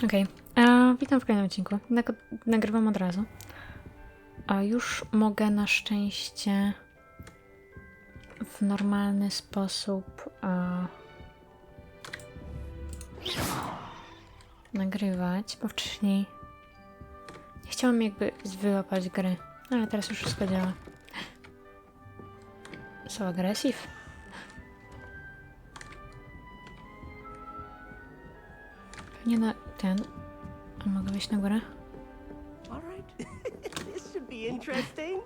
Okej, witam w kolejnym odcinku. Nagrywam od razu. Już mogę na szczęście w normalny sposób nagrywać, bo wcześniej nie chciałam jakby wyłapać gry, ale teraz już wszystko działa. So aggressive. Pewnie na ten. A mogę wejść na górę? All right. This should be interesting.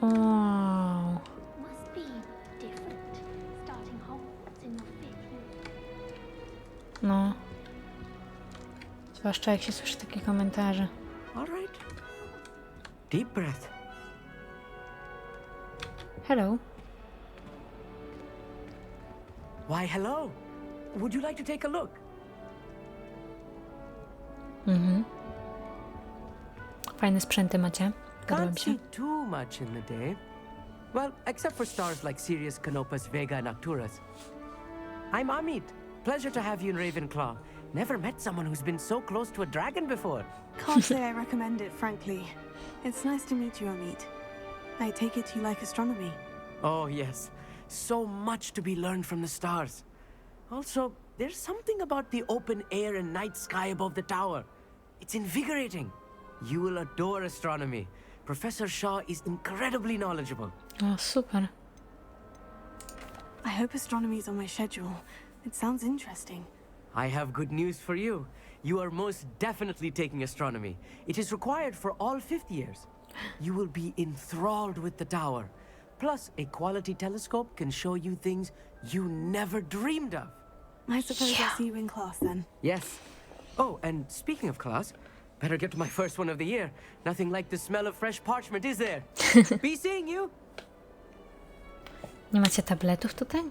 Wow. Must be different. Starting Hogwarts in the 5th year. No. Zwłaszcza jak się słyszy takie komentarze. All right. Deep breath. Hello. Why, hello. Would you like to take a look? Fajne sprzęty macie. Podoba mi Can't się. see too much in the day. Well, except for stars like Sirius, Canopus, Vega, and Arcturus. I'm Amit. Pleasure to have you in Ravenclaw. Never met someone who's been so close to a dragon before. Can't say I recommend it, frankly. It's nice to meet you, Amit. I take it you like astronomy. Oh, yes. So much to be learned from the stars. Also, there's something about the open air and night sky above the tower. It's invigorating. You will adore astronomy. Professor Shaw is incredibly knowledgeable. O, super. I hope astronomy's on my schedule. It sounds interesting. I have good news for you. You are most definitely taking astronomy. It is required for all 5th years. You will be enthralled with the tower. Plus, a quality telescope can show you things you never dreamed of. I suppose I'll see you in class then. Yes. Oh, and speaking of class, better get to my first one of the year. Nothing like the smell of fresh parchment, is there? Be seeing you. Nie macie tabletów tutaj?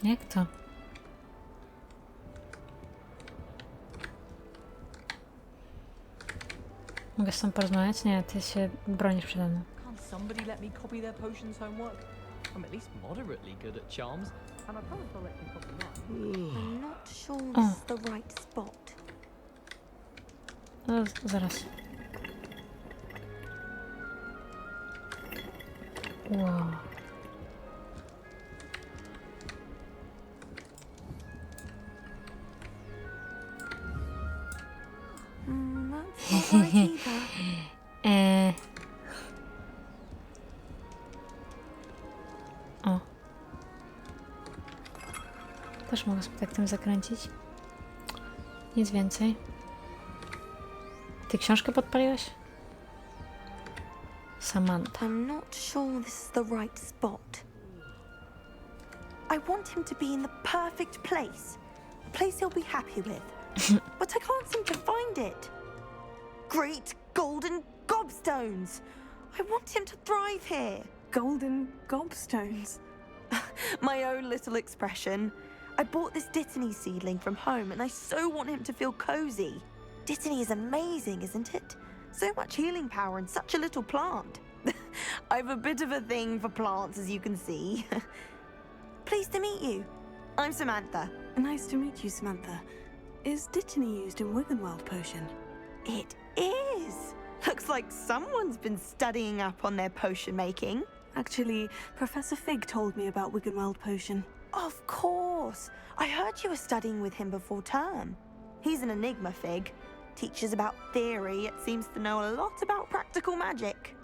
Jak to? Mogę z tą porozmawiać? Nie, ty się bronisz przede mną. Can't somebody let me copy their potions homework? I'm at least moderately good at charms, and I promise I'll let you copy mine. I'm not sure this is the right spot. No, zaraz. Wow. That's not right either. O. Też mogę sobie tak tym zakręcić. Nic więcej. Ty książkę podpaliłeś? Samantha. I'm not sure this is the right spot. I want him to be in the perfect place. A place he'll be happy with. But I can't seem to find it. Great golden gobstones! I want him to thrive here. Golden gobstones. My own little expression. I bought this Dittany seedling from home and I so want him to feel cozy. Dittany is amazing, isn't it? So much healing power in such a little plant. I've a bit of a thing for plants, as you can see. Pleased to meet you. I'm Samantha. Nice to meet you, Samantha. Is Dittany used in Wiggenweld potion? It is. Looks like someone's been studying up on their potion making. Actually, Professor Fig told me about Wiggenweld potion. Of course. I heard you were studying with him before term. He's an enigma, Fig. Teaches about theory, yet seems to know a lot about practical magic.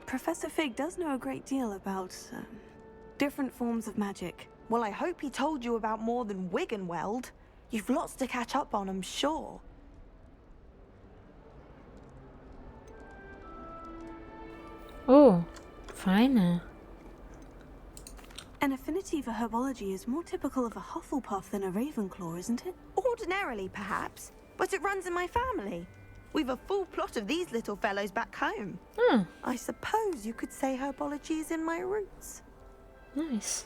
Professor Fig does know a great deal about different forms of magic. Well, I hope he told you about more than Wiggenweld. You've lots to catch up on, I'm sure. O, fajne. An affinity for herbology is more typical of a Hufflepuff than a Ravenclaw, isn't it? Ordinarily, perhaps, but it runs in my family. We've a full plot of these little fellows back home. I suppose you could say herbology is in my roots. Nice.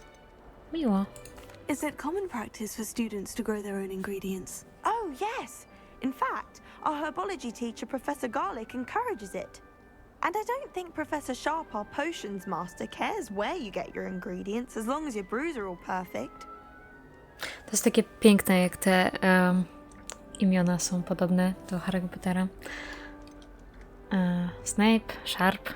Miło. Is it common practice for students to grow their own ingredients? Oh, yes. In fact, our herbology teacher, Professor Garlick, encourages it. And I don't think Professor Sharp, our potions master, cares where you get your ingredients as long as your brews are all perfect. To jest takie piękne, jak te imiona są podobne do Harry'ego Pottera. Snape, Sharp.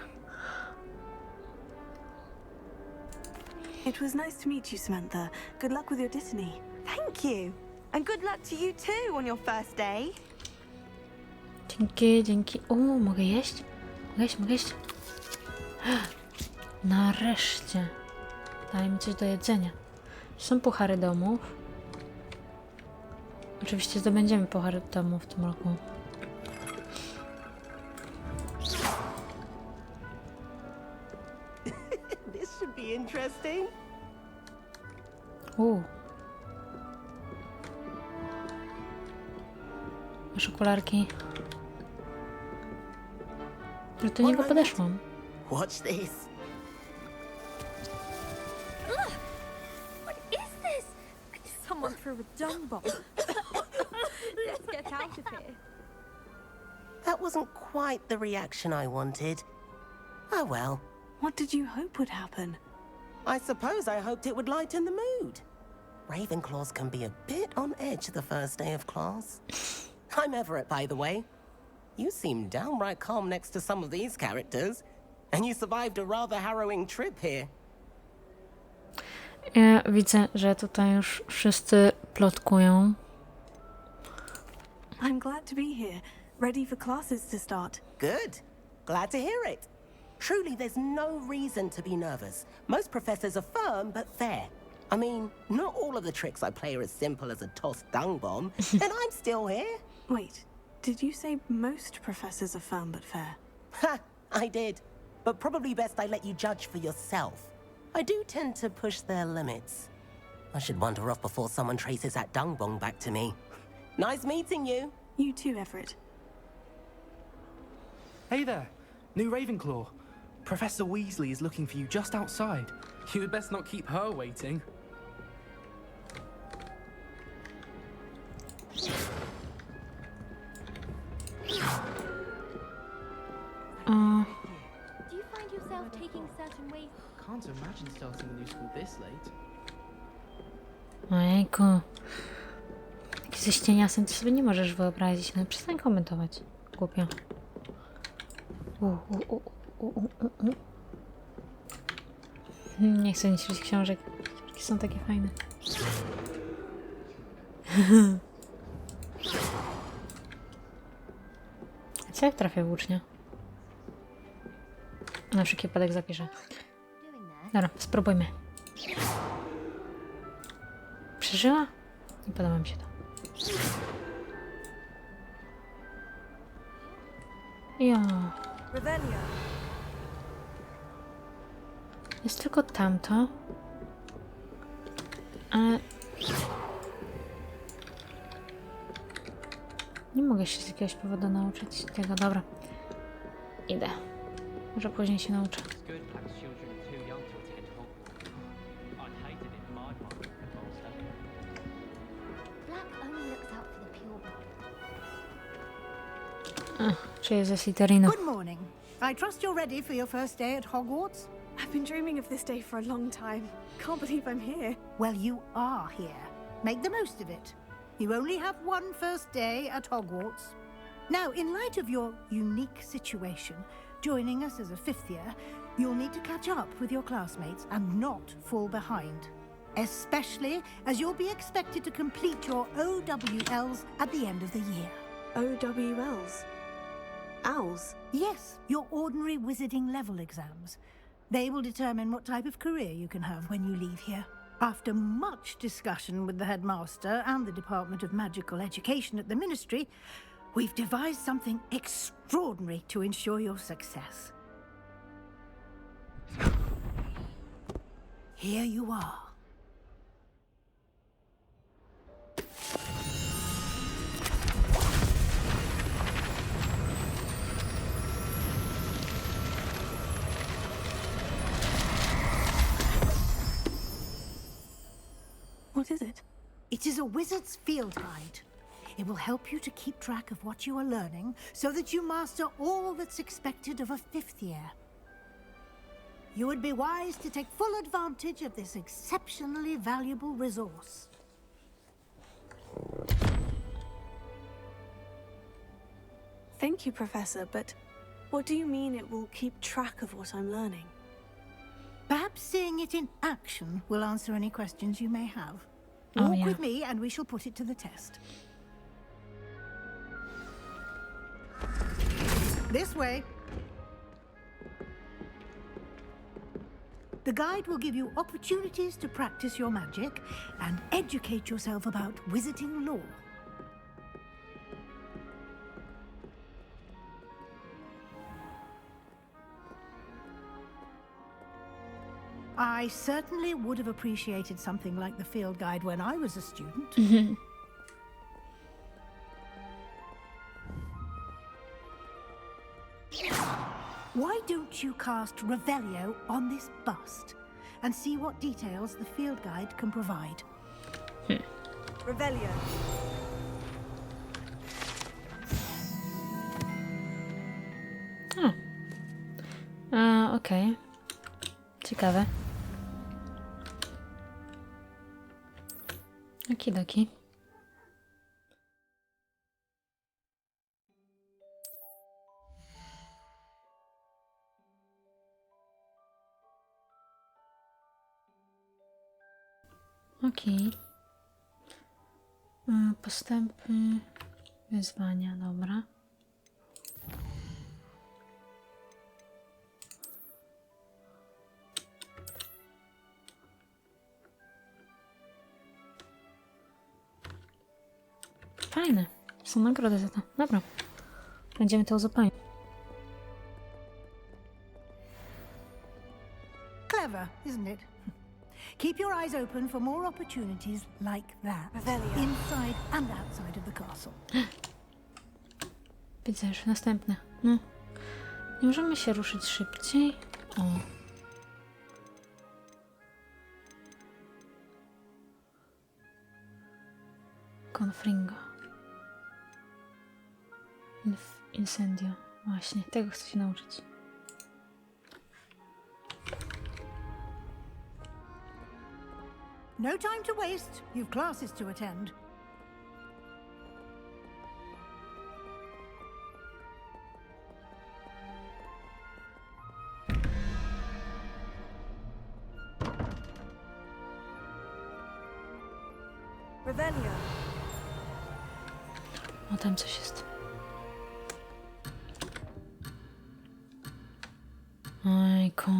It was nice to meet you, Samantha. Good luck with your Dittany. Thank you. And good luck to you too on your first day. Dzięki, dzięki. O, mogę jeść? Mogę jeść? Nareszcie. Daj mi coś do jedzenia. Są puchary domów. Oczywiście zdobędziemy puchary domów w tym roku. This should be interesting. Masz okularki. Ale do niego podeszłam. Watch this. What is this? Someone threw a dung bomb. Let's get out of here. That wasn't quite the reaction I wanted. Oh well. What did you hope would happen? I suppose I hoped it would lighten the mood. Ravenclaws can be a bit on edge the first day of class. I'm Everett, by the way. You seem downright calm next to some of these characters. And you survived a rather harrowing trip here. Ja widzę, że tutaj już wszyscy plotkują. I'm glad to be here, ready for classes to start. Good. Glad to hear it. Truly, there's no reason to be nervous. Most professors are firm but fair. I mean, not all of the tricks I play are as simple as a tossed dung bomb, and I'm still here. Wait, did you say most professors are firm but fair? Ha! I did. But probably best I let you judge for yourself. I do tend to push their limits. I should wander off before someone traces that dung bomb back to me. Nice meeting you. You too, Everett. Hey there, new Ravenclaw. Professor Weasley is looking for you just outside. You had best not keep her waiting. Do you find yourself taking certain ways? Can't imagine starting a new school this late. Ojejku. Taki ze ścieniasem to sobie nie możesz wyobrazić. No przestań komentować. Głupio. Nie chcę nic czytać książek. Książki są takie fajne. Co jak trafię w ucznia? Na wszelki wypadek zapiszę. Dobra, spróbujmy. Przeżyła? Nie podoba mi się to. Ja. Jest tylko tamto. Ale... Nie mogę się z jakiegoś powodu nauczyć tego. Dobra. Idę. Może później się nauczę. It's good perhaps children are too young to attend Hogwarts. I'd hated it in my part of the headmaster. Black only looks out for the pure blood. Czy jest ze Slytherinu? Good morning. I trust you're ready for your first day at Hogwarts? I've been dreaming of this day for a long time. Can't believe I'm here. Well, you are here. Make the most of it. You only have one first day at Hogwarts. Now, in light of your unique situation, joining us as a fifth year, you'll need to catch up with your classmates and not fall behind. Especially as you'll be expected to complete your OWLs at the end of the year. OWLs? Owls? Yes, your ordinary wizarding level exams. They will determine what type of career you can have when you leave here. After much discussion with the headmaster and the Department of Magical Education at the Ministry, we've devised something extraordinary to ensure your success. Here you are. What is it? It is a wizard's field guide. It will help you to keep track of what you are learning so that you master all that's expected of a 5th year. You would be wise to take full advantage of this exceptionally valuable resource. Thank you, Professor, but what do you mean it will keep track of what I'm learning? Perhaps seeing it in action will answer any questions you may have. Oh, Walk yeah. with me and we shall put it to the test. This way. The guide will give you opportunities to practice your magic and educate yourself about wizarding lore. I certainly would have appreciated something like the field guide when I was a student. Why don't you cast Revelio on this bust and see what details the field guide can provide? Revelio. Okej. Ciekawe. Okidoki. Okej. Postępy, wyzwania, dobra. Fajne. Są nagrody za to. Dobra. Będziemy to uzupełniać. Clever, isn't it? Keep your eyes open for more opportunities like that. Revelio. Inside and outside of the castle. Widzę już następne. No. Nie możemy się ruszyć szybciej. O. Confringo. Incendio. Właśnie, tego chcę się nauczyć. No time to waste. You've classes to attend. Revelio. O, tam coś jest. Ojku.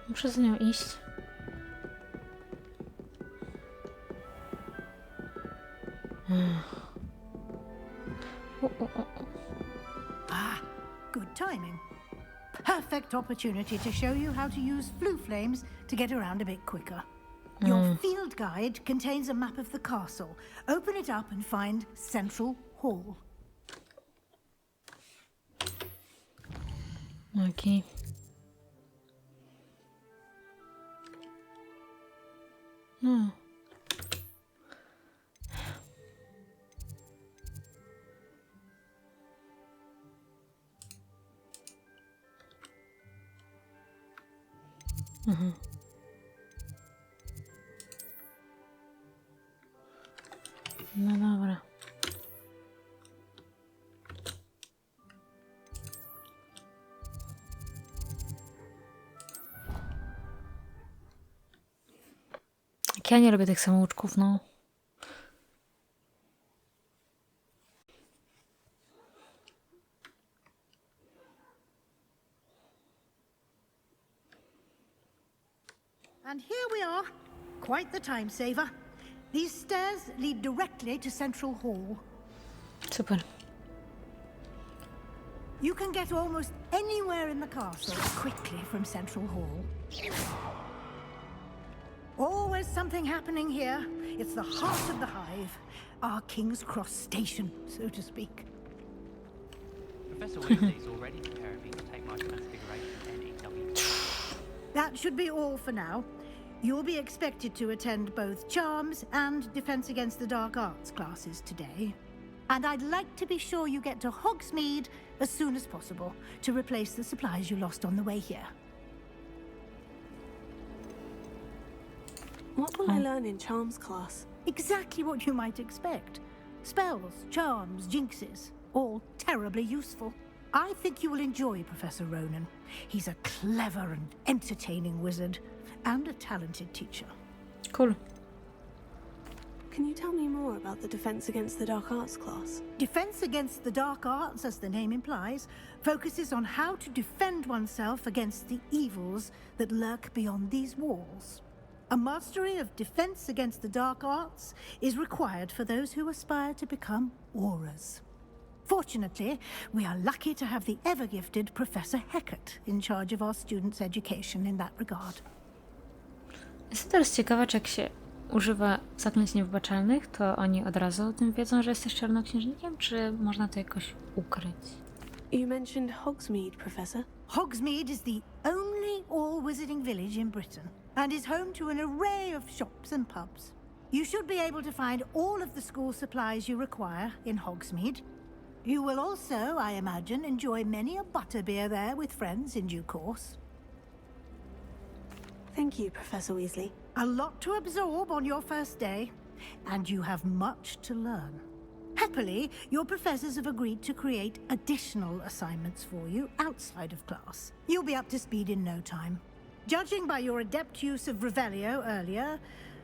Muszę z nią iść. Ah, good timing. Perfect opportunity to show you how to use flue flames to get around a bit quicker. Your field guide contains a map of the castle. Open it up and find Central Hall. Okay. No. Mhm. No dobra. Jak ja nie robię tych samouczków, no. And here we are. Quite the time saver. These stairs lead directly to Central Hall. Super. You can get almost anywhere in the castle quickly from Central Hall. Always something happening here. It's the heart of the hive. Our King's Cross station, so to speak. Professor Weasley's already preparing me to take my transfiguration NEW. That should be all for now. You'll be expected to attend both Charms and Defense Against the Dark Arts classes today. And I'd like to be sure you get to Hogsmeade as soon as possible to replace the supplies you lost on the way here. What will I learn in Charms class? Exactly what you might expect. Spells, charms, jinxes, all terribly useful. I think you will enjoy Professor Ronan. He's a clever and entertaining wizard, and a talented teacher. Cool. Can you tell me more about the Defense Against the Dark Arts class? Defense Against the Dark Arts, as the name implies, focuses on how to defend oneself against the evils that lurk beyond these walls. A mastery of Defense Against the Dark Arts is required for those who aspire to become Aurors. Fortunately, we are lucky to have the ever-gifted Professor Hecat in charge of our students' education in that regard. Jestem teraz ciekawa, czy jak się używa zaklęć niewybaczalnych, to oni od razu o tym wiedzą, że jesteś czarnoksiężnikiem, czy można to jakoś ukryć? You mentioned Hogsmeade, Professor. Hogsmeade is the only all-wizarding village in Britain, and is home to an array of shops and pubs. You should be able to find all of the school supplies you require in Hogsmeade. You will also, I imagine, enjoy many a butterbeer there with friends in due course. Thank you, Professor Weasley. A lot to absorb on your first day, and you have much to learn. Happily, your professors have agreed to create additional assignments for you outside of class. You'll be up to speed in no time. Judging by your adept use of Revelio earlier,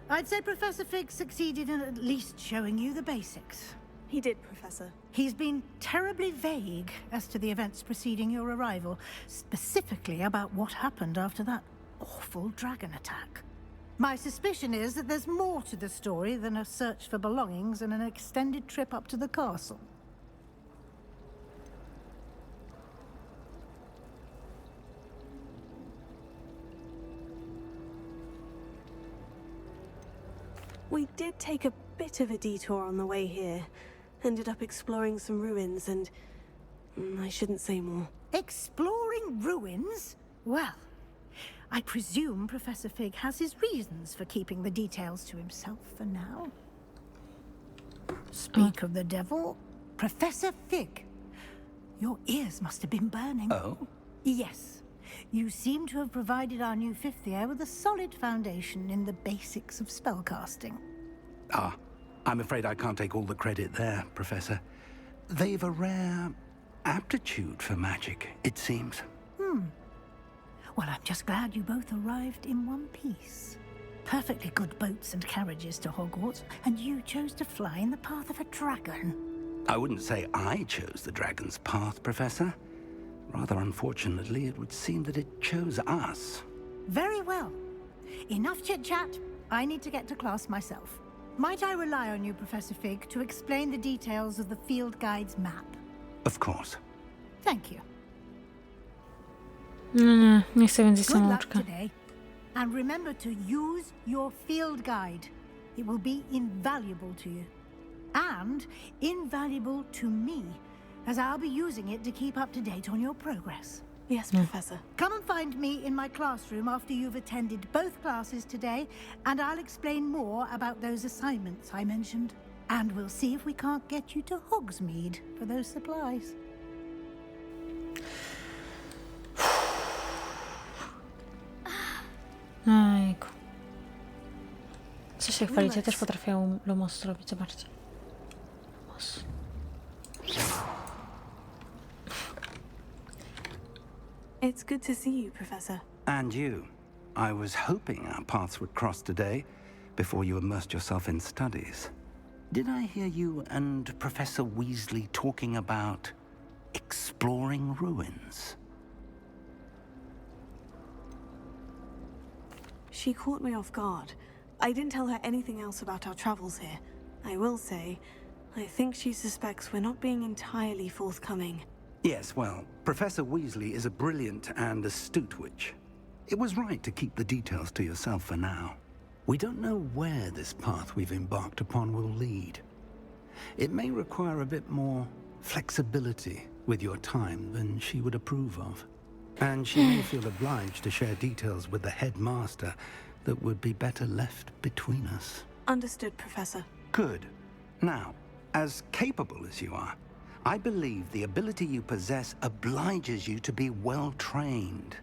I'd say Professor Fig succeeded in at least showing you the basics. He did, Professor. He's been terribly vague as to the events preceding your arrival, specifically about what happened after that awful dragon attack. My suspicion is that there's more to the story than a search for belongings and an extended trip up to the castle. We did take a bit of a detour on the way here. Ended up exploring some ruins and... I shouldn't say more. Exploring ruins? Well, I presume Professor Fig has his reasons for keeping the details to himself for now. Speak of the devil, Professor Fig. Your ears must have been burning. Oh? Yes. You seem to have provided our new fifth year with a solid foundation in the basics of spellcasting. Ah, I'm afraid I can't take all the credit there, Professor. They've a rare aptitude for magic, it seems. Well, I'm just glad you both arrived in one piece. Perfectly good boats and carriages to Hogwarts, and you chose to fly in the path of a dragon. I wouldn't say I chose the dragon's path, Professor. Rather unfortunately, it would seem that it chose us. Very well. Enough chit-chat. I need to get to class myself. Might I rely on you, Professor Fig, to explain the details of the field guide's map? Of course. Thank you. Nie chcę więcej Good luck samouczka. today. And remember to use your field guide. It will be invaluable to you. And invaluable to me, as I'll be using it to keep up to date on your progress. Yes, Professor. Come and find me in my classroom after you've attended both classes today, and I'll explain more about those assignments I mentioned. And we'll see if we can't get you to Hogsmeade for those supplies. Ojku. Co się chwalicie? Też potrafię Lumos zrobić, zobaczcie. Lumos. It's good to see you, Professor. And you. I was hoping our paths would cross today, before you immersed yourself in studies. Did I hear you and Professor Weasley talking about exploring ruins? She caught me off guard. I didn't tell her anything else about our travels here. I will say, I think she suspects we're not being entirely forthcoming. Yes, well, Professor Weasley is a brilliant and astute witch. It was right to keep the details to yourself for now. We don't know where this path we've embarked upon will lead. It may require a bit more flexibility with your time than she would approve of. And she may feel obliged to share details with the headmaster that would be better left between us. Understood, Professor. Good. Now, as capable as you are, I believe the ability you possess obliges you to be well trained.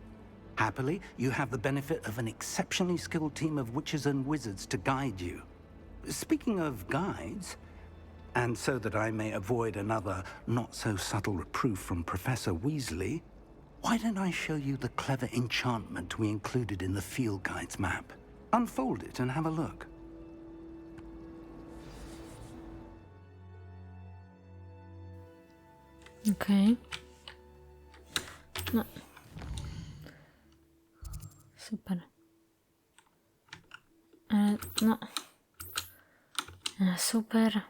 Happily, you have the benefit of an exceptionally skilled team of witches and wizards to guide you. Speaking of guides, and so that I may avoid another not-so-subtle reproof from Professor Weasley, why don't I show you the clever enchantment we included in the field guide's map? Unfold it and have a look. Okej. No. Super. No. Super.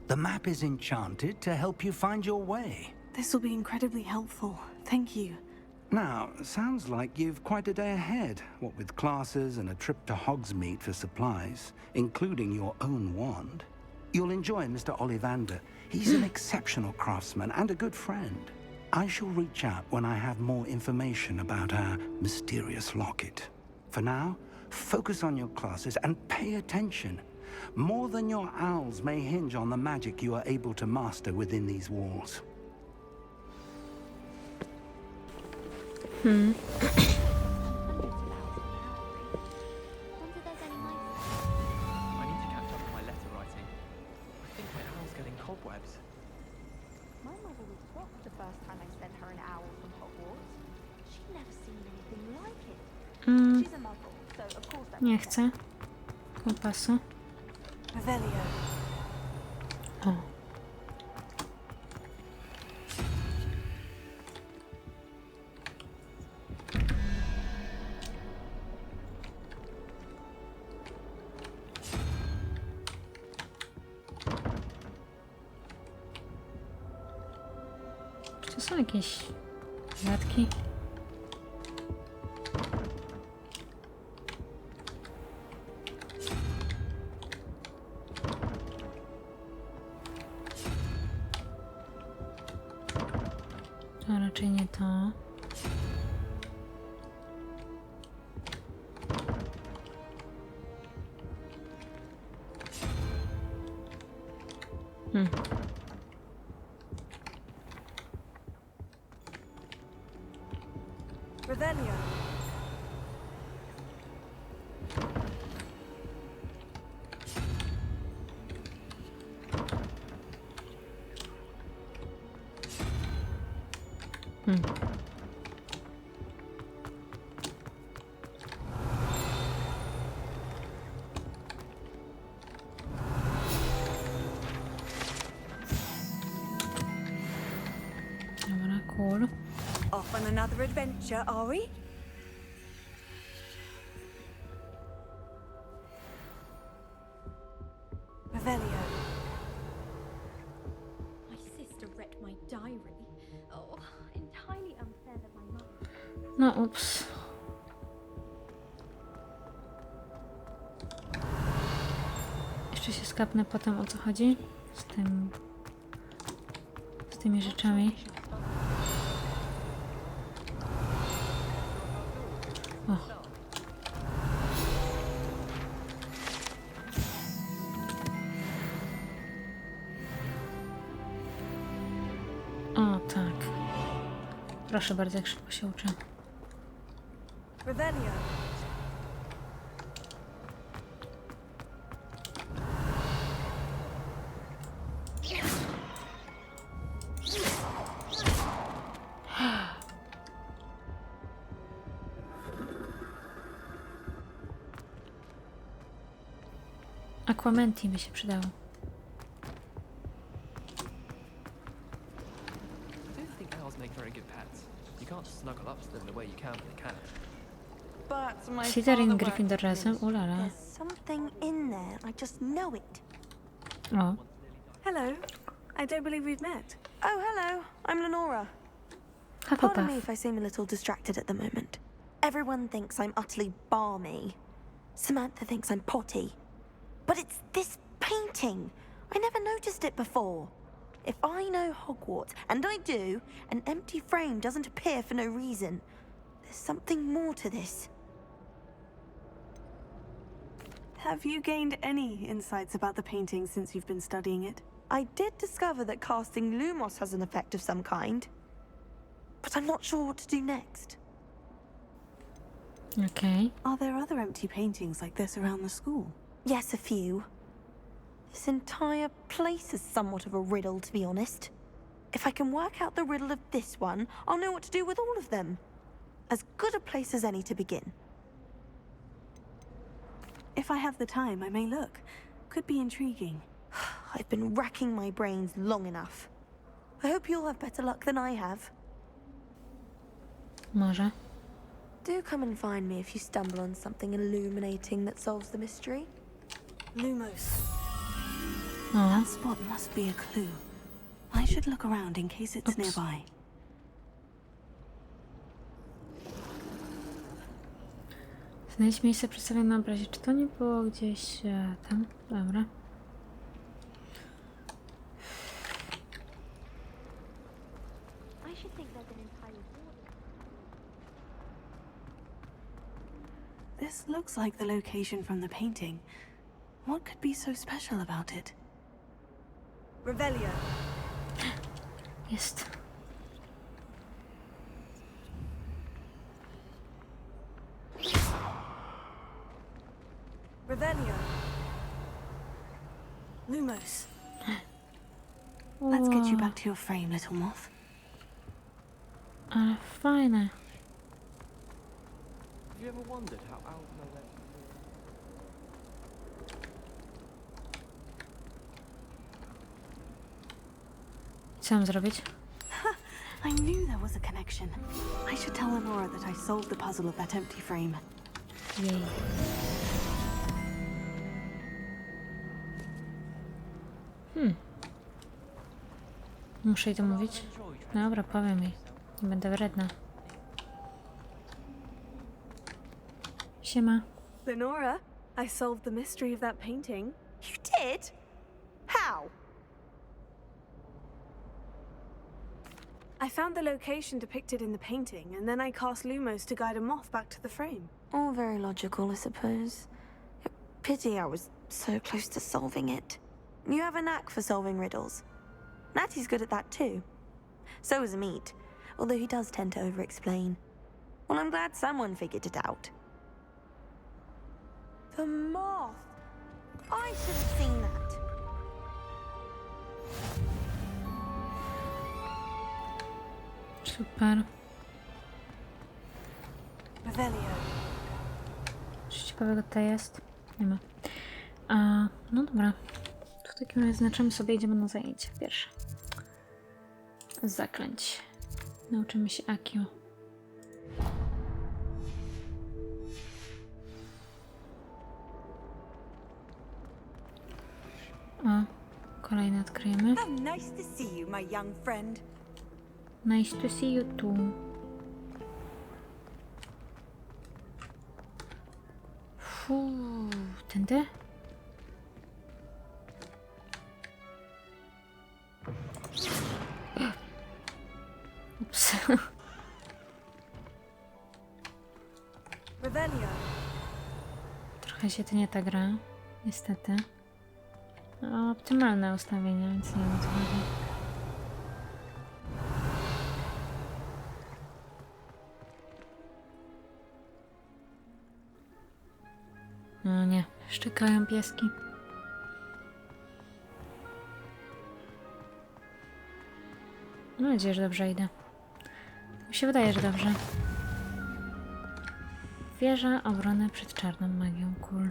The map is enchanted to help you find your way. This will be incredibly helpful. Thank you. Now, sounds like you've quite a day ahead, what with classes and a trip to Hogsmeade for supplies, including your own wand. You'll enjoy Mr. Ollivander. He's an exceptional craftsman and a good friend. I shall reach out when I have more information about our mysterious locket. For now, focus on your classes and pay attention. More than your owls may hinge on the magic you are able to master within these walls. I need to catch up with my letter writing. I think my owl's getting cobwebs. My mother was shocked the first time I sent her an owl from Hogwarts. She'd never seen anything like it. She's a muggle, so of course that's Nie chcę kompasu. Revelio. O. Czy to są jakieś kwiatki? To raczej nie to. Revelio. Dobra, cool. Off on another adventure, are we? Revelio. My sister read my diary. Oh, entirely unfair that my mother... No, ups. Jeszcze się skapnę potem, o co chodzi z tymi rzeczami. O. O, tak. Proszę bardzo, jak szybko się uczę. Revelio. Aquamenti by się przydało. reptiles make very good pets. You can't snuggle up to them the way you can with a cat. But my Slytherin, father Gryffindor worked razem? in- Ulala. There's something in there. I just know it. O, Hello. I don't believe we've met. Oh, hello. I'm Lenora. Pardon me if I seem a little distracted at the moment. Everyone thinks I'm utterly balmy. Samantha thinks I'm potty. But it's this painting. I never noticed it before. If I know Hogwarts, and I do, an empty frame doesn't appear for no reason. There's something more to this. Have you gained any insights about the painting since you've been studying it? I did discover that casting Lumos has an effect of some kind. But I'm not sure what to do next. okej. Are there other empty paintings like this around the school? Yes, a few. This entire place is somewhat of a riddle, to be honest. If I can work out the riddle of this one, I'll know what to do with all of them. As good a place as any to begin. If I have the time, I may look. Could be intriguing. I've been racking my brains long enough. I hope you'll have better luck than I have. Może. Do come and find me if you stumble on something illuminating that solves the mystery. Lumos. O, That spot must be a clue. I should look around in case it's nearby. znajdź miejsce przedstawione na obrazie. Czy to nie było gdzieś tam? Dobra. I should think there's an entire border. This looks like the location from the painting. What could be so special about it? Revelio. Jest. Revelio. Lumos. Let's get you Wow, back to your frame, little moth. ale fajne. Have you ever wondered how out of nowhere... Co mam zrobić? I knew there was a connection. I should tell Lenora that I solved the puzzle of that empty frame. Jej. Muszę jej to mówić? Dobra, powiem jej. Nie będę wredna. Siema. Lenora, I solved the mystery of that painting. You did? How? I found the location depicted in the painting, and then I cast Lumos to guide a moth back to the frame. All very logical, I suppose. Pity I was so close to solving it. You have a knack for solving riddles. Natty's good at that too. So is Meat, although he does tend to over-explain. Well, I'm glad someone figured it out. The moth! I should have seen that. Super. Revelio. Coś ciekawego tutaj jest? Nie ma. No dobra. To w takim razie znaczymy sobie, idziemy na zajęcie pierwsze. Zaklęć. Nauczymy się Akio. O, kolejne odkryjemy. How nice to see you, my young friend. Nice to see you too. Tędy? Ups. Revelio. Trochę się tnie ta gra, niestety. No, optymalne ustawienia, więc nie wiem o co chodzi. No nie, szczekają pieski. Mam nadzieję, że dobrze idę. Mi się wydaje, że dobrze. Wieża obrony przed czarną magią kul.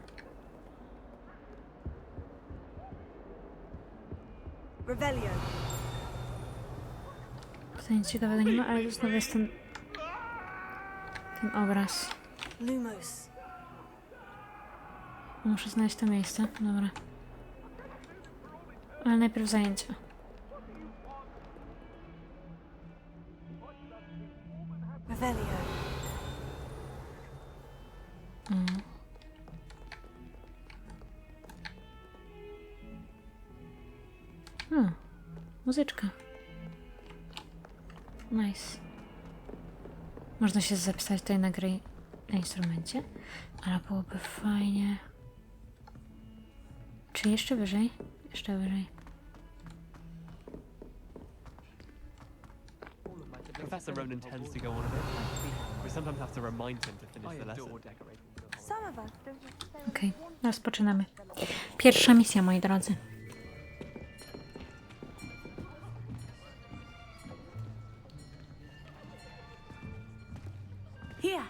Revelio. Tutaj nic ciekawego nie ma, ale tu znowu jest ten obraz. Lumos. Muszę znaleźć to miejsce. Dobra. Ale najpierw zajęcia. Revelio. Muzyczka. Nice. Można się zapisać tutaj na gry na instrumencie, ale byłoby fajnie. Czy jeszcze wyżej? Jeszcze wyżej. Professor Ronan tends to go on a bit. We sometimes have to remind him to finish the lesson. Some of us don't just Okej, rozpoczynamy. Pierwsza misja, moi drodzy. Here,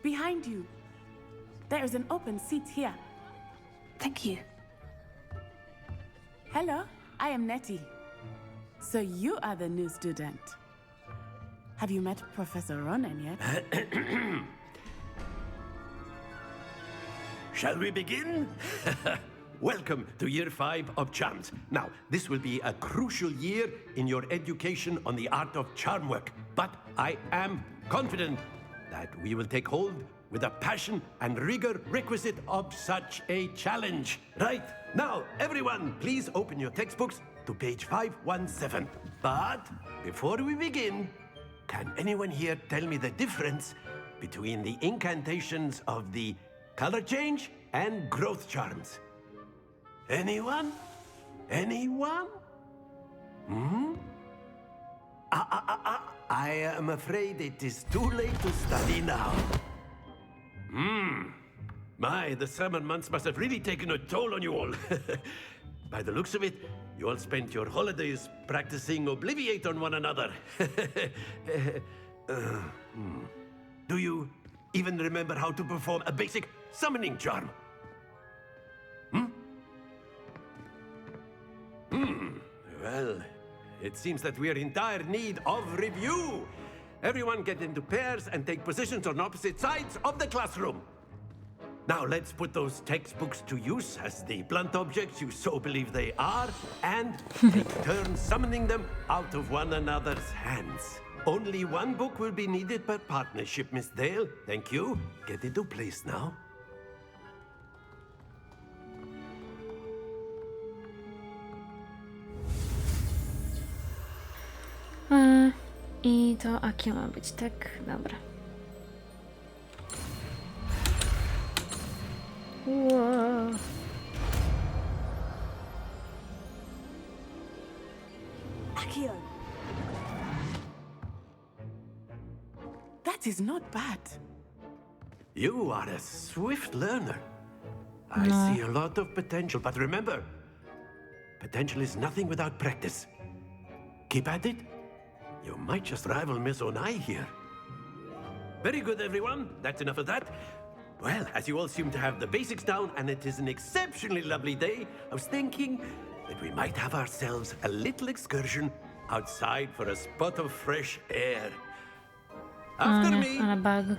behind you. There is an open seat here. Thank you. Hello, I am Nettie. So you are the new student. Have you met Professor Ronan yet? Shall we begin? Welcome to Year 5 of Charms. Now, this will be a crucial year in your education on the art of charm work, but I am confident that we will take hold with the passion and rigor requisite of such a challenge. Right, now, everyone, please open your textbooks to page 517. But before we begin, can anyone here tell me the difference between the incantations of the color change and growth charms? Anyone? Anyone? I am afraid it is too late to study now. My, the summer months must have really taken a toll on you all. By the looks of it, you all spent your holidays practicing Obliviate on one another. Do you even remember how to perform a basic summoning charm? Well, it seems that we are in dire need of review. Everyone get into pairs and take positions on opposite sides of the classroom. Now let's put those textbooks to use as the blunt objects you so believe they are, and take turns summoning them out of one another's hands. Only one book will be needed per partnership, Miss Dale. Thank you. Get into place now. I to Akia ma być, tak? Dobra. Wow. Accio. That is not bad. You are a swift learner. I see a lot of potential, but remember, potential is nothing without practice. Keep at it. You might just rival Miss Onai here. Very good, everyone. That's enough of that. Well, as you all seem to have the basics down, and it is an exceptionally lovely day, I was thinking that we might have ourselves a little excursion outside for a spot of fresh air. After me. Ale bug.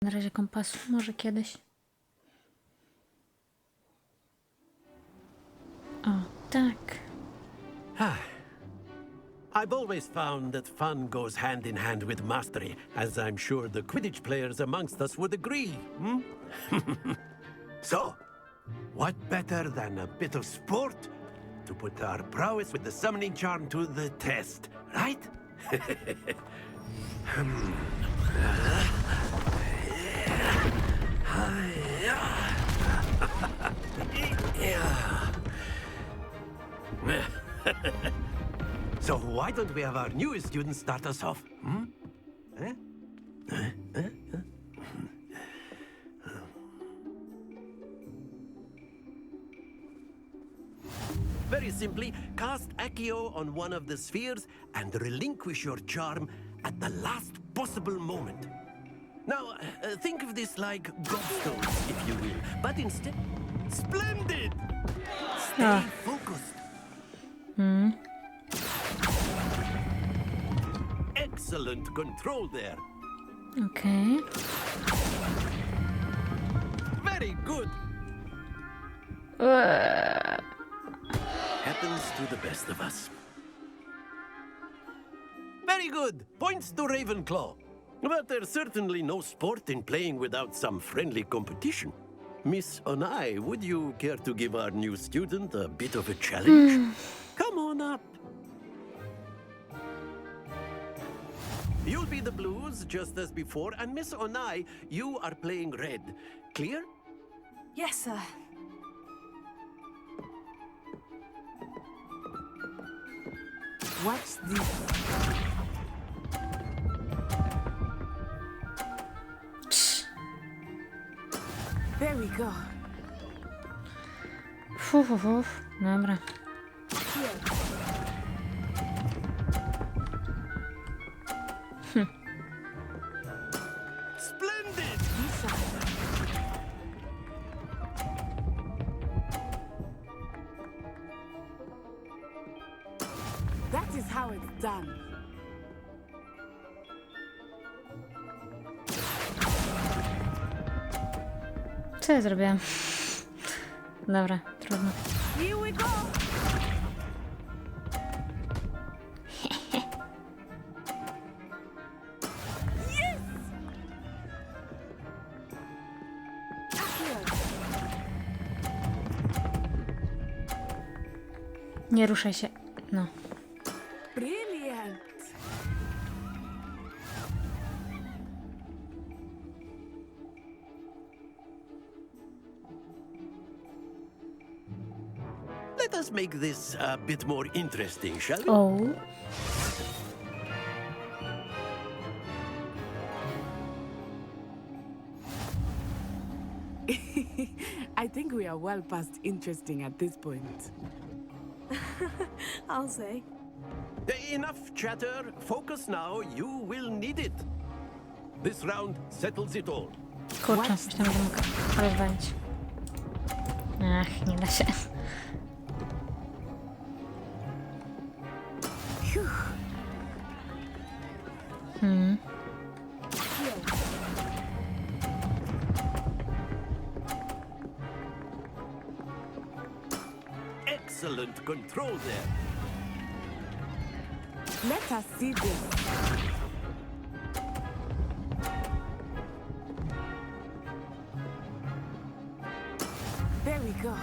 Na razie kompasu, może kiedyś. O, tak. I've always found that fun goes hand in hand with mastery, as I'm sure the Quidditch players amongst us would agree. So, what better than a bit of sport to put our prowess with the summoning charm to the test, right? So why don't we have our newest student start us off? Very simply, cast Accio on one of the spheres and relinquish your charm at the last possible moment. Now, think of this like gobstones, if you will, but instead... Splendid! Stay focused. Excellent control there. Okej. Very good. Happens to the best of us. Very good. Points to Ravenclaw. But there's certainly no sport in playing without some friendly competition. Miss Onai, would you care to give our new student a bit of a challenge? Come on up. You'll be the blues, just as before, and Miss Onai, you are playing red. Clear? Yes, sir. Watch this. There we go. Dobra. Splendid! That is how it's done. Co ja zrobiłam? Dobra, trudno. Here we go. Yes! Nie ruszaj się. No. Brilliant. Let us make this a bit more interesting, shall we? O. I think we are well past interesting at this point. I'll say. Enough chatter. Focus now. You will need it. This round settles it all. Kurczę, myślałam, że mogę rozwalić. Ach, nie da się. Excellent control there. Let us see this. There we go.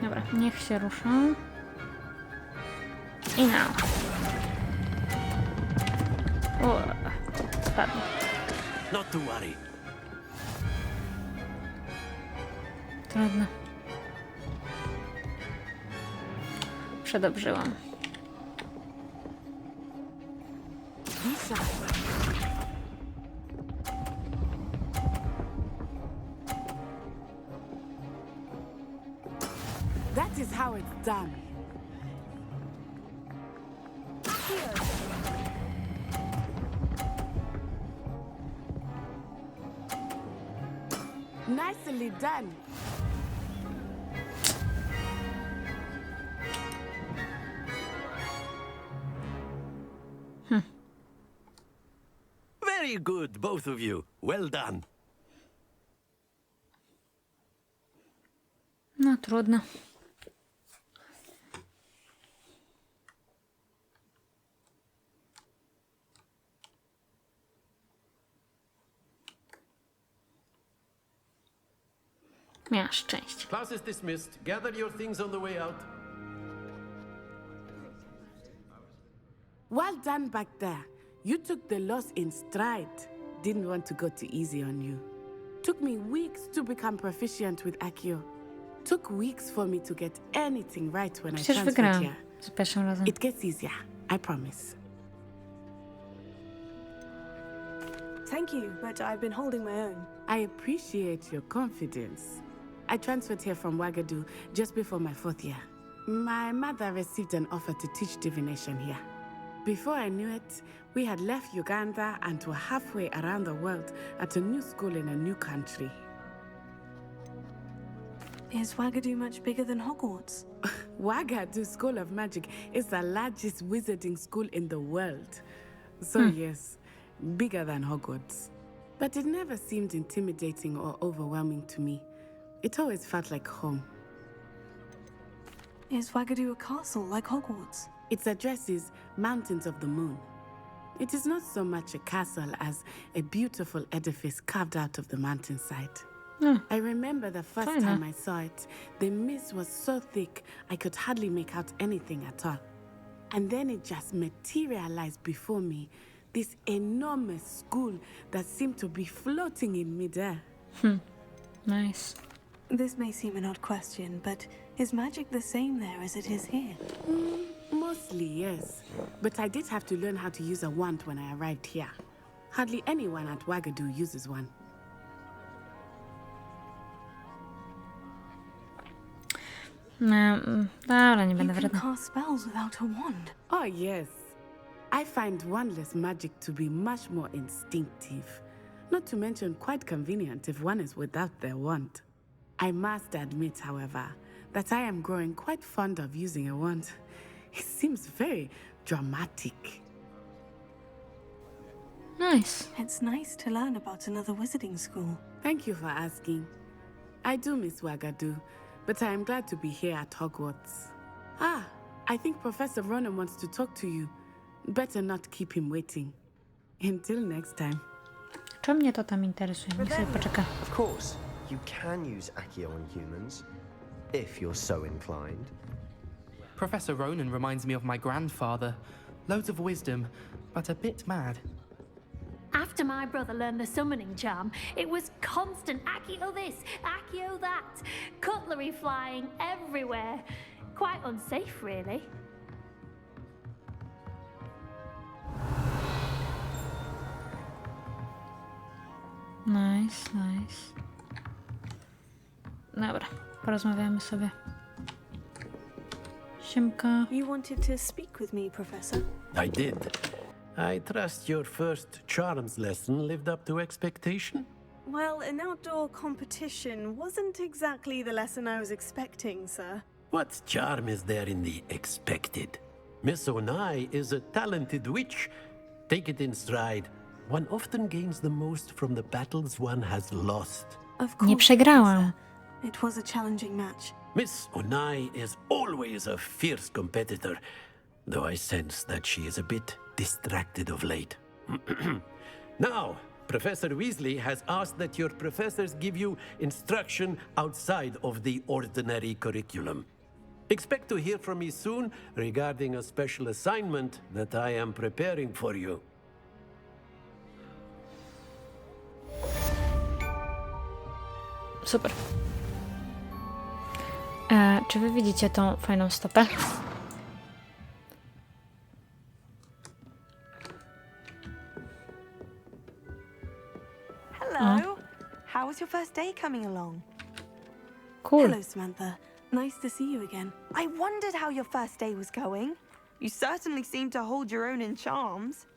Dobra, niech się ruszą. I now. O, spadł. Not to worry. Trudno. Przedobrzyłam. Lisa. That is how it's done. Nicely done. Very good, both of you. Well done. No, trudno. Miała szczęście. Class is dismissed. Gather your things on the way out. Well done back there. You took the loss in stride. Didn't want to go too easy on you. Took me weeks to become proficient with Accio. Took weeks for me to get anything right when Przecież I transferred wygrałam here. za pierwszym razem. It gets easier, I promise. Thank you, but I've been holding my own. I appreciate your confidence. I transferred here from Wagadu just before my 4th year. My mother received an offer to teach divination here. Before I knew it, we had left Uganda and were halfway around the world at a new school in a new country. Is Wagadu much bigger than Hogwarts? Wagadu School of Magic is the largest wizarding school in the world. So yes, bigger than Hogwarts. But it never seemed intimidating or overwhelming to me. It always felt like home. Is Wagadu a castle like Hogwarts? Its address is Mountains of the Moon. It is not so much a castle as a beautiful edifice carved out of the mountainside. I remember the first time I saw it, the mist was so thick I could hardly make out anything at all. And then it just materialized before me, this enormous school that seemed to be floating in midair. Nice. This may seem an odd question, but is magic the same there as it is here? Mostly, yes. But I did have to learn how to use a wand when I arrived here. Hardly anyone at Wagadu uses one. Dobra, nie będę You can wredna. cast spells without a wand. Oh, yes. I find wandless magic to be much more instinctive. Not to mention quite convenient if one is without their wand. I must admit, however, that I am growing quite fond of using a wand. It seems very dramatic. Nice. It's nice to learn about another wizarding school. Thank you for asking. I do miss Wagadu, but I am glad to be here at Hogwarts. I think Professor Ronan wants to talk to you. Better not keep him waiting. Until next time. Czy mnie to tam interesuje? Niech sobie poczeka. Of course, you can use Accio on humans, if you're so inclined. Professor Ronan reminds me of my grandfather. Loads of wisdom, but a bit mad. After my brother learned the summoning charm, it was constant Accio this, Accio that, cutlery flying everywhere. Quite unsafe, really. Nice, nice. Dobra, porozmawiamy sobie. Siemka. You wanted to speak with me, Professor? I did. I trust your first charms lesson lived up to expectation? Well, an outdoor competition wasn't exactly the lesson I was expecting, sir. What charm is there in the expected? Miss Onai is a talented witch. Take it in stride. One often gains the most from the battles one has lost. Of Nie course, przegrałam. Professor. It was a challenging match. Miss Onai is always a fierce competitor, though I sense that she is a bit distracted of late. Now, Professor Weasley has asked that your professors give you instruction outside of the ordinary curriculum. Expect to hear from me soon regarding a special assignment that I am preparing for you. Super. Czy wy widzicie tą fajną stopę? Hello. How was your first day coming along? Cool. Hello, Samantha. Nice to see you again. I wondered how your first day was going. You certainly seem to hold your own in charms.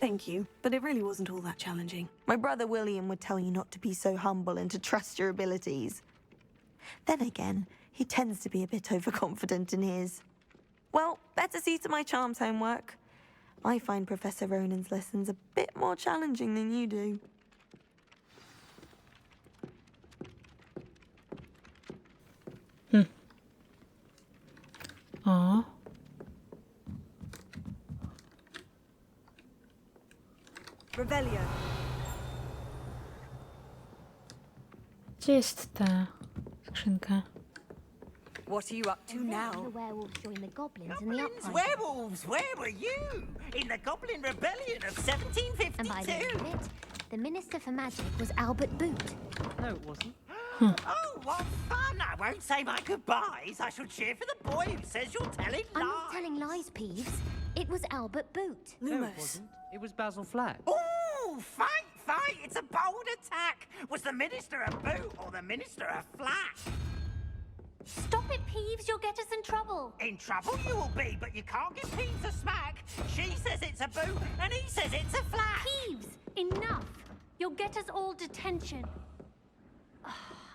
Thank you, but it really wasn't all that challenging. My brother William would tell you not to be so humble and to trust your abilities. Then again, he tends to be a bit overconfident in his. Well, better see to my charms homework. I find Professor Ronan's lessons a bit more challenging than you do. O. Revelio. Gdzie jest ta skrzynka? What are you up to now? The werewolves joined the goblins in the Goblins, uprising. werewolves, where were you? In the Goblin Rebellion of 1752? And by the end of it, the Minister for Magic was Albert Boot. No, it wasn't. Oh, what fun! I won't say my goodbyes. I shall cheer for the boy who says you're telling I'm lies. not telling lies, Peeves. It was Albert Boot. No, it wasn't. It was Basil Flack. Oh, fight fight. It's a bold attack. Was the minister a boot or the minister a flat? Stop it, Peeves. You'll get us in trouble. In trouble you will be, but you can't get Peeves a smack. She says it's a boot, and he says it's a flat. Peeves, enough. You'll get us all detention.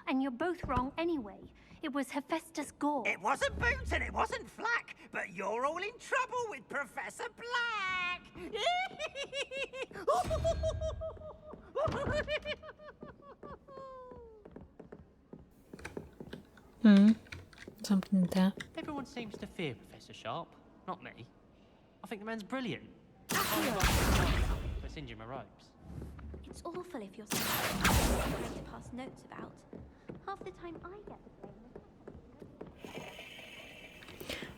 And you're both wrong anyway. It was Hephaestus Gore. It wasn't boot and it wasn't flack, but you're all in trouble with Professor Black. Zamknięte. Everyone seems to fear Professor Sharp, not me. I think the man's brilliant. But singeing my robes. It's awful if you're something to pass notes about. Half the time I get the blame.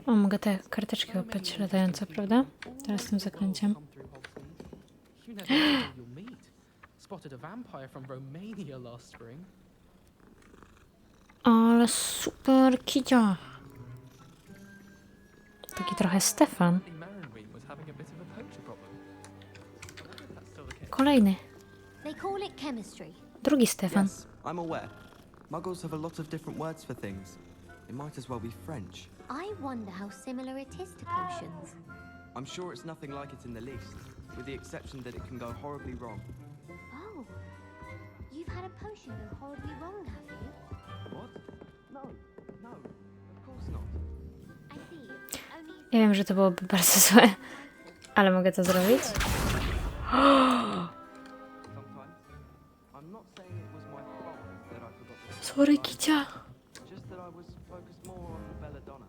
O, mogę te karteczki łapać latające, prawda? Teraz tym zaklęciem. You never know who you'll meet. Spotted a vampire from Romania last spring. Ale super kicia. Taki trochę Stefan. Kolejny. They call it chemistry. Drugi Stefan. Yes, I'm aware. Muggles have a lot of different words for things. It might as well be French. I wonder how similar it is to potions. I'm sure it's nothing like it in the least, with the exception that it can go horribly wrong. Oh, you've had a potion go horribly wrong, have you? What? No, no, of course not. I see. Only Ja wiem, że to byłoby bardzo złe, ale mogę to zrobić. I'm not saying it was my fault that I forgot to... Sorry, kicia. Just that I was focused more on the belladonna.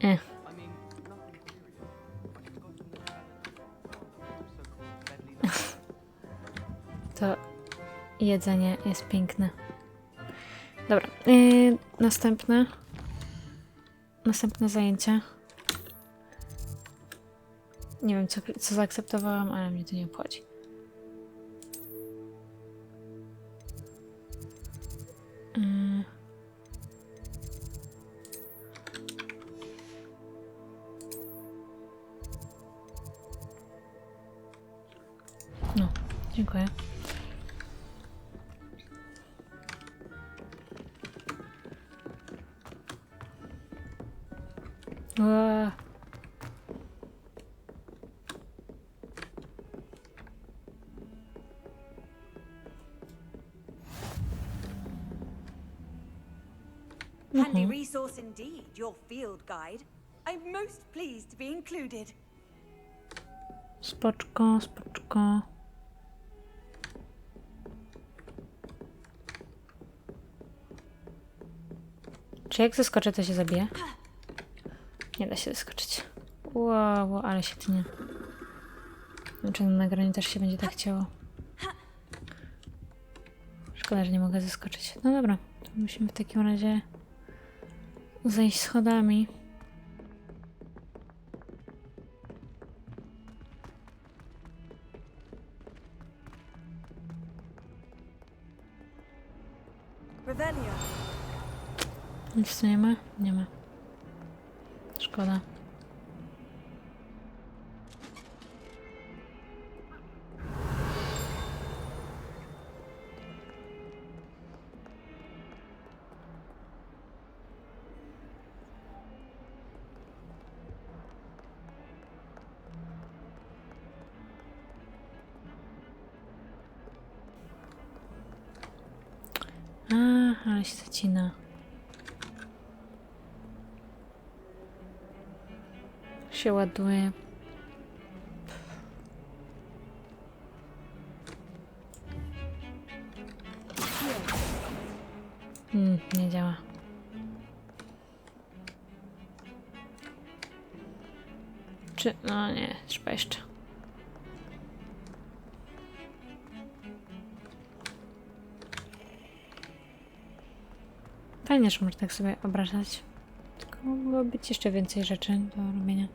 Eh. I mean, nothing serious. I've forgotten the belladonna, also called deadly danger. To jedzenie jest piękne. Dobra, następne zajęcie. Nie wiem, co zaakceptowałam, ale mnie to nie obchodzi. No, dziękuję. Ua. Handy resource indeed, your field guide. I'm most pleased to be included. Spoczko, spoczko. Czy jak zeskoczę, to się zabije? Nie da się zeskoczyć. Wow, ale się tnie. Nie wiem, czy na nagraniu też się będzie tak chciało. Szkoda, że nie mogę zeskoczyć. No dobra, to musimy w takim razie zejść schodami. Revelio. Nic tu nie ma? Nie ma. Szkoda. Ale się zacina. Się ładuje. Nie działa. Czy... No nie, trzeba jeszcze. Fajnie, że można tak sobie obrażać. Tylko mogło być jeszcze więcej rzeczy do robienia.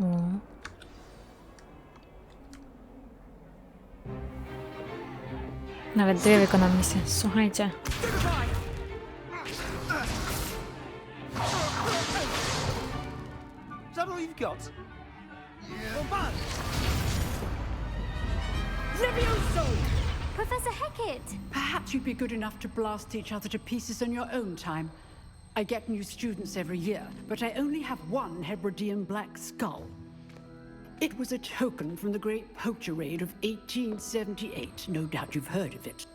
O. Nawet 2 wykonam misję. Słuchajcie. got? Levioso! Professor Hecat! Perhaps you'd be good enough to blast each other to pieces in your own time. I get new students every year, but I only have one Hebridean black skull. It was a token from the Great Poacher Raid of 1878. No doubt you've heard of it.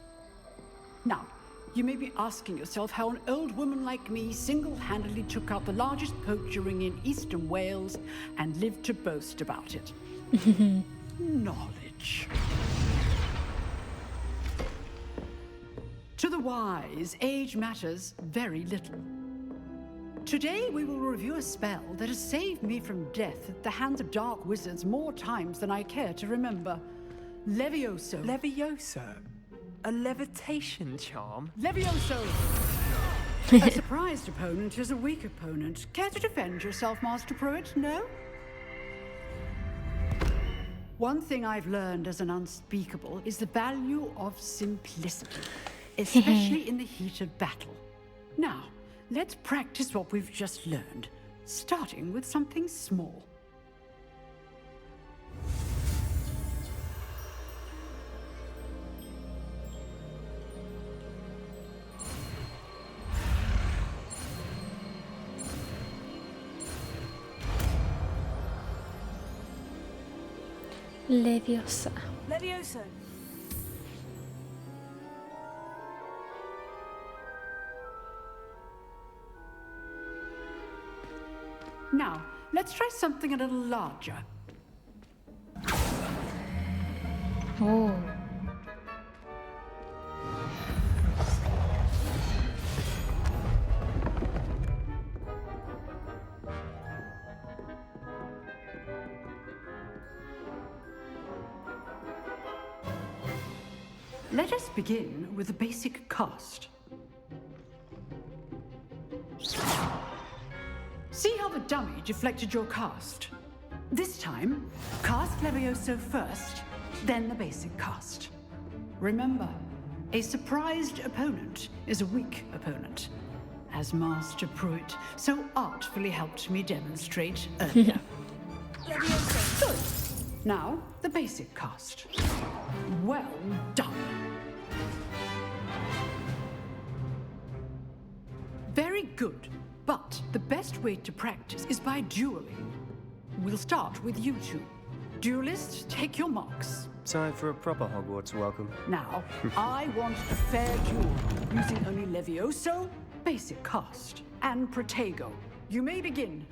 Now, you may be asking yourself how an old woman like me single-handedly took out the largest poacher ring in eastern Wales and lived to boast about it. Knowledge. To the wise, age matters very little. Today we will review a spell that has saved me from death at the hands of dark wizards more times than I care to remember. Levioso. Levioso? A levitation charm? Levioso! A surprised opponent is a weak opponent. Care to defend yourself, Master Pruitt? No? One thing I've learned as an unspeakable is the value of simplicity, especially in the heat of battle. Now, let's practice what we've just learned, starting with something small. Leviosa. Levioso. Now, let's try something a little larger. Oh. Let us begin with the basic cast. See how the dummy deflected your cast? This time, cast Levioso first, then the basic cast. Remember, a surprised opponent is a weak opponent, as Master Pruitt so artfully helped me demonstrate earlier. Levioso. Good. Now, the basic cast. Well done. Very good. But the best way to practice is by dueling. We'll start with you two. Duelists, take your marks. Time for a proper Hogwarts welcome. Now, I want a fair duel, using only Levioso, basic cast, and Protego. You may begin.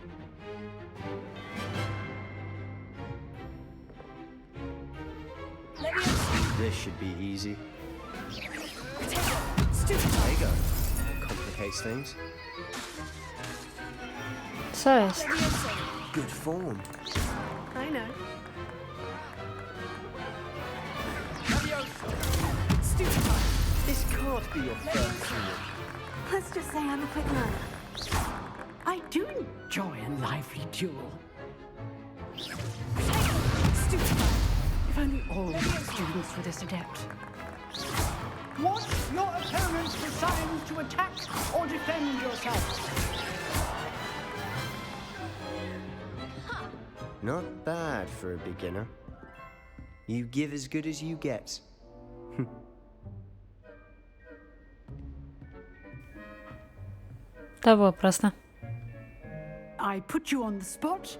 Levioso. This should be easy. Stupid. Complicates things. Co jest? Good form. I know. Stupid. This can't be your first duel. Let's just say I'm a quick learner. I do enjoy a lively duel. Stupid. If only all the students were this adept. Watch your opponents for signs to attack or defend yourself. Not bad for a beginner. You give as good as you get. To było proste. I put you on the spot,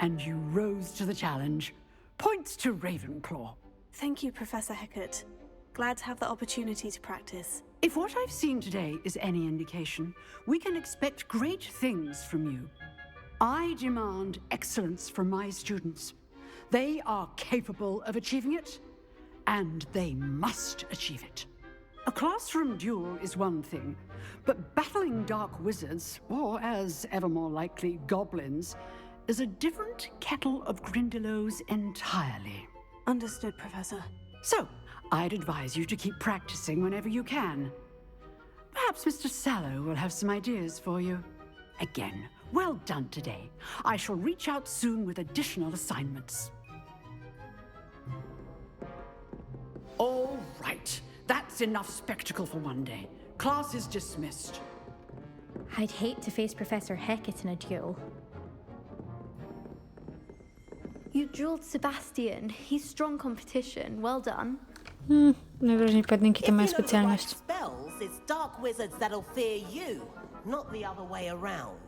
and you rose to the challenge. Points to Ravenclaw. Thank you, Professor Hecat. Glad to have the opportunity to practice. If what I've seen today is any indication, we can expect great things from you. I demand excellence from my students. They are capable of achieving it, and they must achieve it. A classroom duel is one thing, but battling dark wizards, or as ever more likely, goblins, is a different kettle of Grindylows entirely. Understood, Professor. So, I'd advise you to keep practicing whenever you can. Perhaps Mr. Sallow will have some ideas for you. Again, well done today. I shall reach out soon with additional assignments. All right. That's enough spectacle for one day. Class is dismissed. I'd hate to face Professor Hecat in a duel. You drilled Sebastian. He's strong competition. Well done. Najwyraźniej pojedynki to moja If you know the right specjalność. spells, it's dark wizards that'll fear you, not the other way around.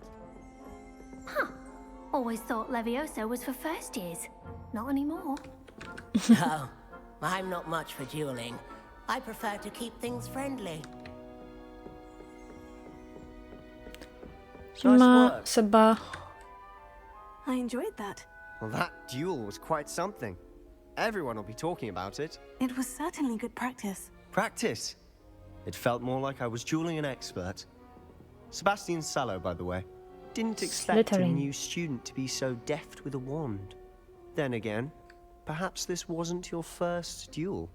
Always thought Levioso was for first years. Not anymore. No, I'm not much for dueling. I prefer to keep things friendly. Ma Seba. I enjoyed that. Well, that duel was quite something. Everyone will be talking about it. It was certainly good practice. Practice? It felt more like I was dueling an expert. Sebastian Sallow, by the way. Didn't expect a Slytherin. new student to be so deft with a wand. Then again, perhaps this wasn't your first duel.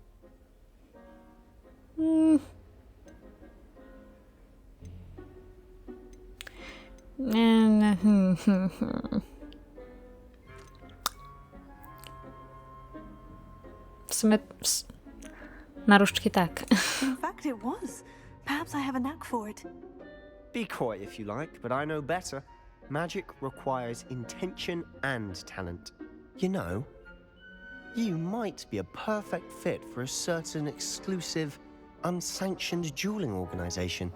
W sumie na różdżki tak. In fact, it was. Perhaps I have a knack for it. Be quiet if you like, but I know better. Magic requires intention and talent. You know, you might be a perfect fit for a certain exclusive, unsanctioned dueling organization.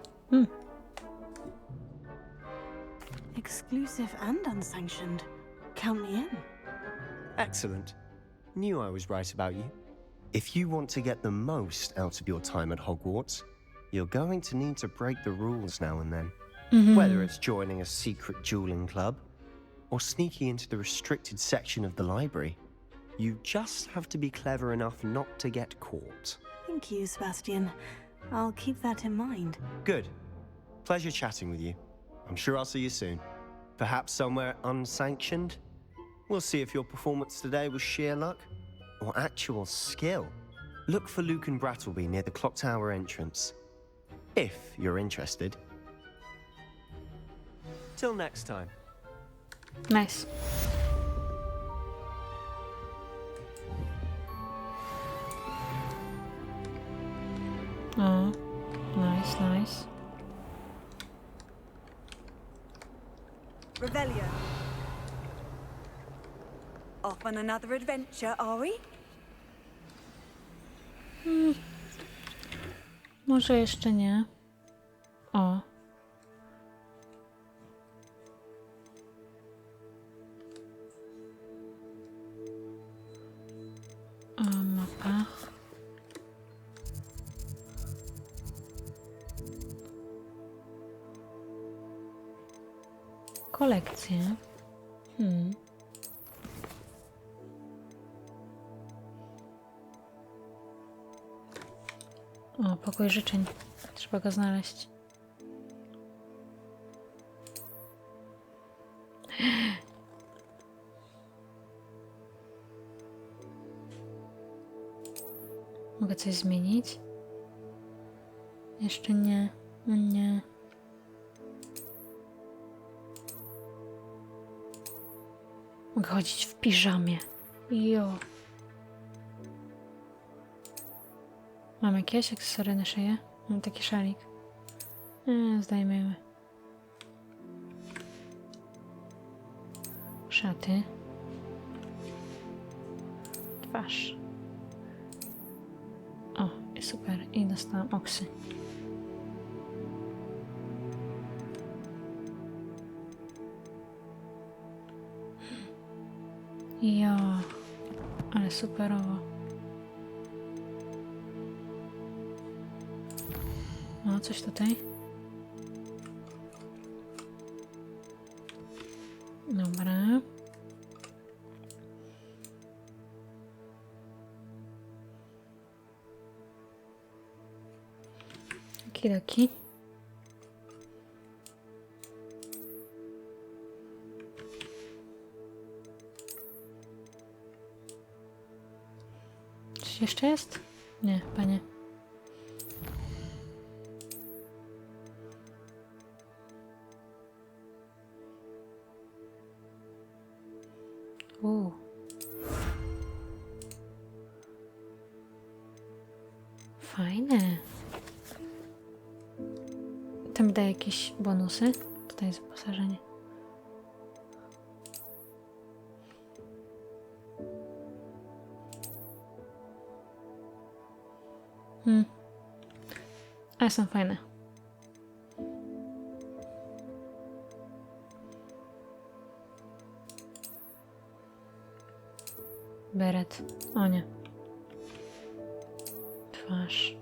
Exclusive and unsanctioned. Count me in. Excellent. Knew I was right about you. If you want to get the most out of your time at Hogwarts, you're going to need to break the rules now and then. Whether it's joining a secret dueling club or sneaking into the restricted section of the library, you just have to be clever enough not to get caught. Thank you, Sebastian. I'll keep that in mind. Good. Pleasure chatting with you. I'm sure I'll see you soon. Perhaps somewhere unsanctioned? We'll see if your performance today was sheer luck or actual skill. Look for Luke and Brattleby near the clock tower entrance. If you're interested. Till next time. Nice. Oh, nice, nice. Revelio. Off on another adventure, are we? Może jeszcze nie. O. O, mapa. Kolekcje. O, pokój życzeń. Trzeba go znaleźć. Mogę coś zmienić? Jeszcze nie. Nie. Mogę chodzić w piżamie. Jo. Mam jakieś akcesory na szyję? Mam taki szalik. Zdejmijmy. Szaty. Twarz. O, i super. I dostałam oksy. Jo. Ale superowo. O, coś tutaj. Dobra. Okidoki. Coś jeszcze jest? Nie, panie. Fajne. Tam daje jakieś bonusy. Tutaj jest wyposażenie. Ale są fajne. Beret. O nie. Twarz.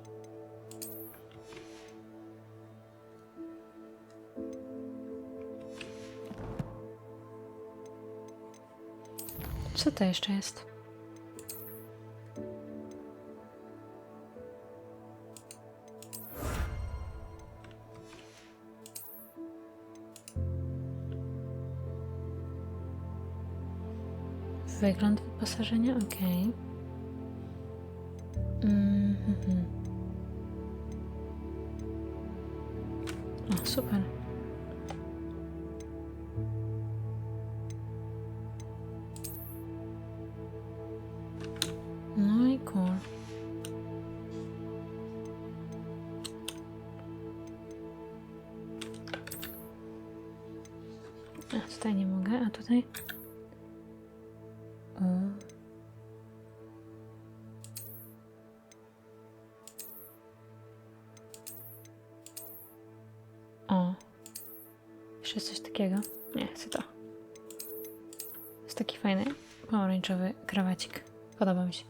Co to jeszcze jest? Wygląd wyposażenia? Okej. O, super. No i cool. A tutaj nie mogę, a tutaj? O. Jeszcze coś takiego? Nie, chcę to. Jest taki fajny pomarańczowy krawacik. Podoba mi się.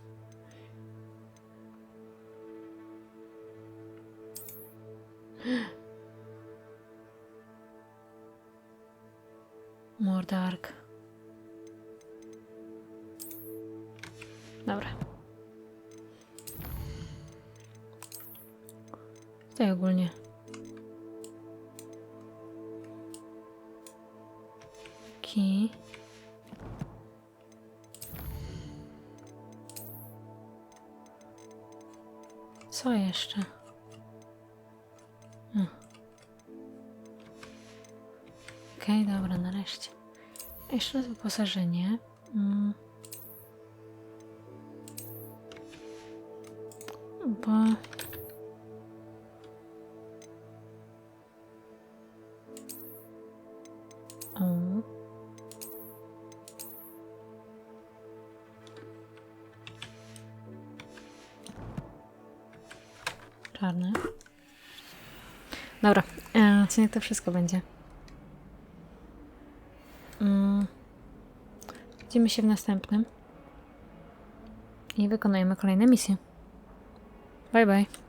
Mordark. Dobra. Tutaj ogólnie. Kij. Co jeszcze? Okej, dobra, nareszcie. Jeszcze raz wyposażenie. Bo... O. Czarny. Dobra, odcinek to wszystko będzie. Widzimy się w następnym. I wykonujemy kolejne misje. Bye bye.